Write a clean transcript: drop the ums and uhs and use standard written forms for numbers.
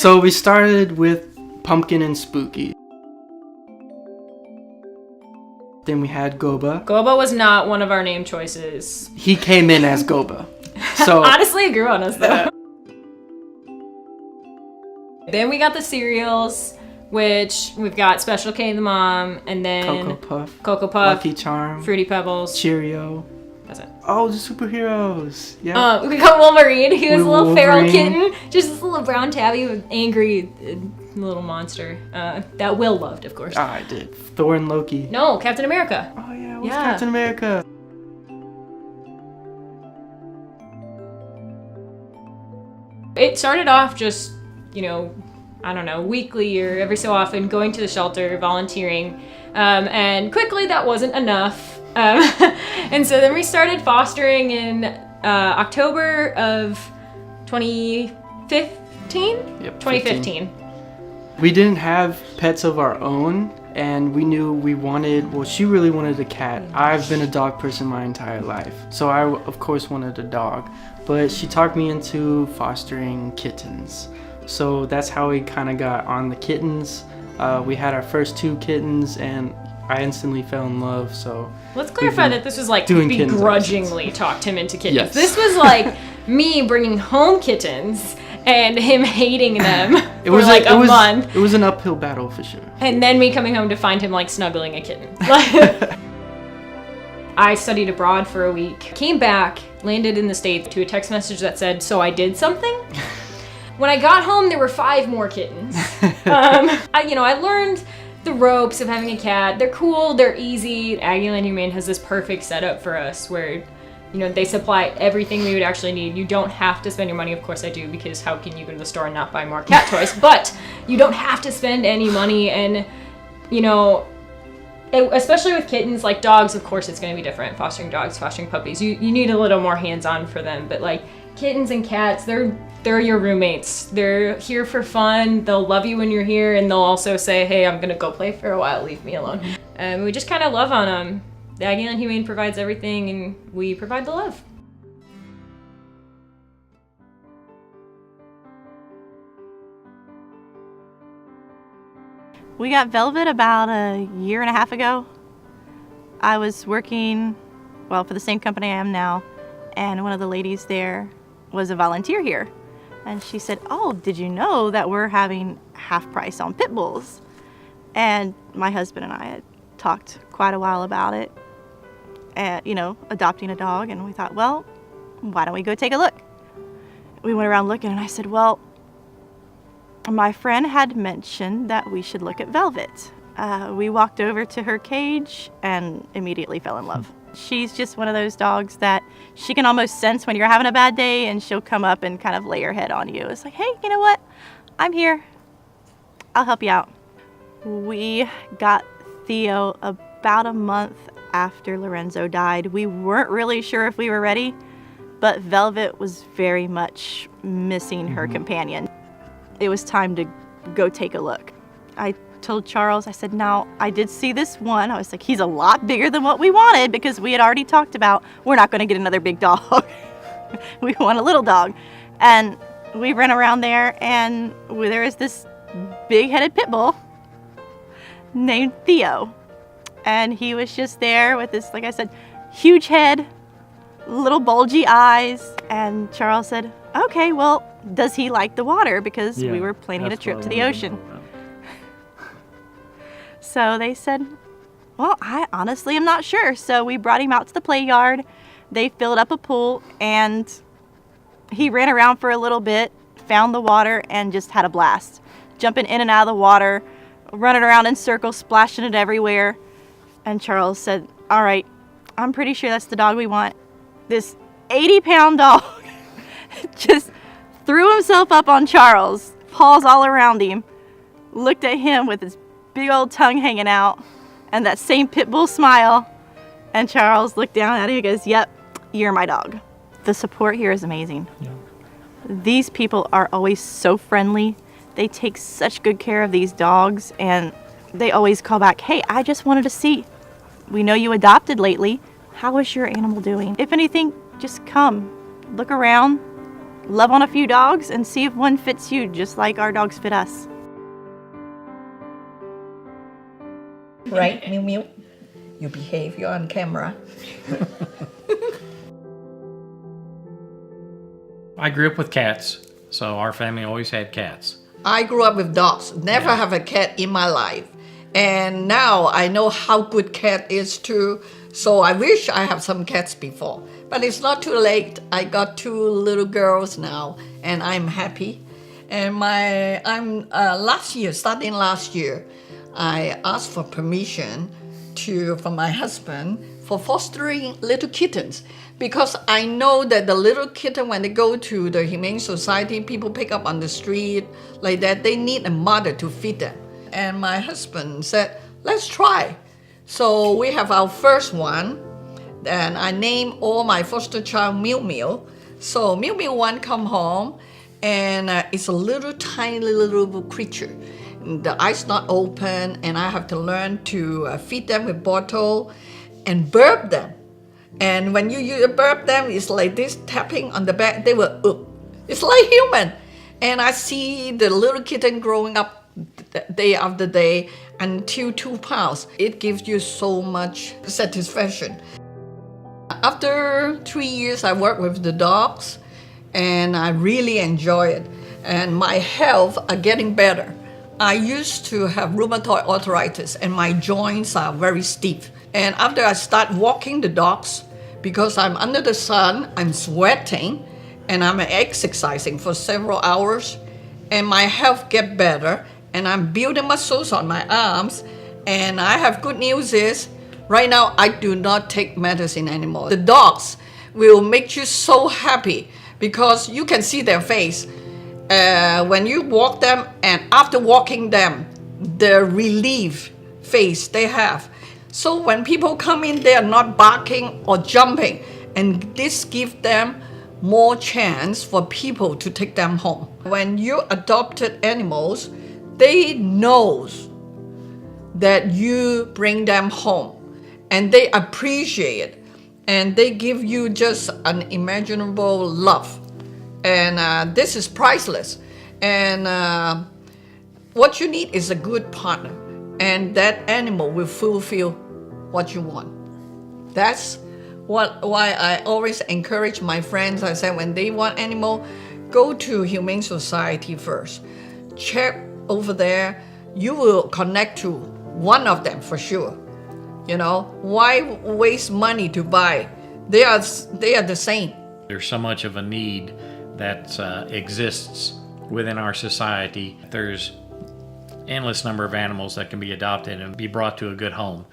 So we started with Pumpkin and Spooky. Then we had Goba. Goba was not one of our name choices. He came in as Goba. So honestly, it grew on us though. Then we got the cereals, which we've got Special K the Mom, and then Cocoa Puff, Lucky Charm, Fruity Pebbles, Cheerio. That's it. Oh, the superheroes. Yeah. We got Wolverine. He was a little feral kitten, just this little brown tabby with angry little monster that Will loved, of course. I did. Thor and Loki. No, Captain America. Oh yeah, what's Captain America? It started off just, I don't know, weekly or every so often going to the shelter, volunteering, and quickly that wasn't enough. And so then we started fostering in October of 2015? Yep, 2015. We didn't have pets of our own, and we knew we wanted, well, she really wanted a cat. I've been a dog person my entire life, so I, of course, wanted a dog. But she talked me into fostering kittens. So that's how we kind of got on the kittens. We had our first 2 kittens, and I instantly fell in love, so... Let's clarify that this was like begrudgingly talked him into kittens. Yes. This was like me bringing home kittens and him hating them for like a month. It was an uphill battle for sure. And then me coming home to find him like snuggling a kitten. I studied abroad for a week, came back, landed in the States to a text message that said, "So I did something?" When I got home, there were 5 more kittens. I learned the ropes of having a cat. They're cool, they're easy. Aggieland Humane has this perfect setup for us where, they supply everything we would actually need. You don't have to spend your money. Of course I do, because how can you go to the store and not buy more cat toys? But you don't have to spend any money, and, especially with kittens, like dogs, of course it's going to be different. Fostering dogs, fostering puppies, you need a little more hands-on for them. But like kittens and cats, they're your roommates. They're here for fun. They'll love you when you're here, and they'll also say, "Hey, I'm gonna go play for a while. Leave me alone." We just kind of love on them. The Aggieland Humane provides everything, and we provide the love. We got Velvet about a year and a half ago. I was working, for the same company I am now, and one of the ladies there was a volunteer here. And she said, "Oh, did you know that we're having half price on pit bulls?" And my husband and I had talked quite a while about it, and, adopting a dog. And we thought, well, why don't we go take a look? We went around looking, and I said, well, my friend had mentioned that we should look at Velvet. We walked over to her cage and immediately fell in love. She's just one of those dogs that she can almost sense when you're having a bad day, and she'll come up and kind of lay her head on you. It's like, "Hey, you know what? I'm here. I'll help you out." We got Theo about a month after Lorenzo died. We weren't really sure if we were ready, but Velvet was very much missing her companion. It was time to go take a look. I told Charles, I said, "Now, I did see this one." I was like, "He's a lot bigger than what we wanted," because we had already talked about, we're not going to get another big dog. We want a little dog. And we ran around there, and there is this big-headed pit bull named Theo. And he was just there with this, like I said, huge head, little bulgy eyes. And Charles said, "Okay, well, does he like the water?" Because we were planning a trip to the ocean. So they said, "Well, I honestly am not sure." So we brought him out to the play yard. They filled up a pool, and he ran around for a little bit, found the water, and just had a blast. Jumping in and out of the water, running around in circles, splashing it everywhere. And Charles said, "All right, I'm pretty sure that's the dog we want." This 80-pound dog just threw himself up on Charles, paws all around him, looked at him with his big old tongue hanging out, and that same pit bull smile. And Charles looked down at him and goes, "Yep, you're my dog." The support here is amazing. Yeah. These people are always so friendly. They take such good care of these dogs, and they always call back, "Hey, I just wanted to see. We know you adopted lately. How is your animal doing? If anything, just come, look around, love on a few dogs and see if one fits you just like our dogs fit us. Right, Mew Mew? You behave, you're on camera. I grew up with cats, so our family always had cats. I grew up with dogs, never have a cat in my life. And now I know how good cat is too. So I wish I have some cats before. But it's not too late. I got 2 little girls now, and I'm happy. And starting last year, I asked for permission from my husband for fostering little kittens, because I know that the little kitten, when they go to the Humane Society, people pick up on the street like that, they need a mother to feed them. And my husband said, let's try. So we have our first one, and I named all my foster child Mew Mew. So Mew Mew 1 come home, and it's a little tiny little creature. The eyes not open, and I have to learn to feed them with bottle and burp them. And when you burp them, it's like this, tapping on the back, they will, it's like human. And I see the little kitten growing up day after day until 2 pounds. It gives you so much satisfaction. After 3 years, I work with the dogs, and I really enjoy it. And my health are getting better. I used to have rheumatoid arthritis, and my joints are very stiff. And after I start walking the dogs, because I'm under the sun, I'm sweating, and I'm exercising for several hours, and my health get better, and I'm building muscles on my arms. And I have good news is, right now I do not take medicine anymore. The dogs will make you so happy because you can see their face. When you walk them, and after walking them, the relief face they have. So when people come in, they are not barking or jumping, and this gives them more chance for people to take them home. When you adopted animals, they know that you bring them home, and they appreciate it, and they give you just unimaginable love. And this is priceless. And what you need is a good partner, and that animal will fulfill what you want. That's why I always encourage my friends. I say when they want animal, go to Humane Society first. Check over there. You will connect to one of them for sure. You know, why waste money to buy? They are the same. There's so much of a need that exists within our society. There's endless number of animals that can be adopted and be brought to a good home.